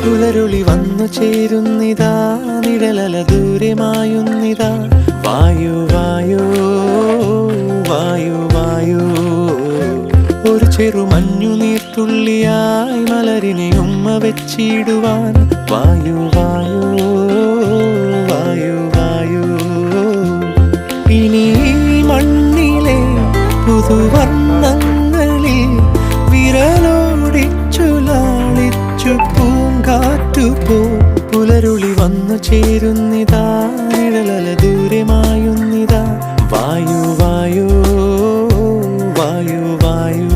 പുലരുളി വന്നു ചേരുന്നിതാ, നിഴലല ദൂരെ മായുന്നിതാ. വായു വായു വായു വായു, ഒരു ചെറു മഞ്ഞു നീർത്തുള്ളിയായി മലരിനെ ഉമ്മ വെച്ചിടുവാൻ. വായു വായു വായു വായു, ഇനി മണ്ണിലെ പുതുവർണ്ണങ്ങളിൽ വിരലോടിച്ചു ലാളിച്ചു പൂങ്കാറ്റുപോ. പുലരുളി വന്നു ചേരുന്നിതാ, നിഴലല ദൂരെ മായുന്നിതാ. വായു വായു വായു വായു.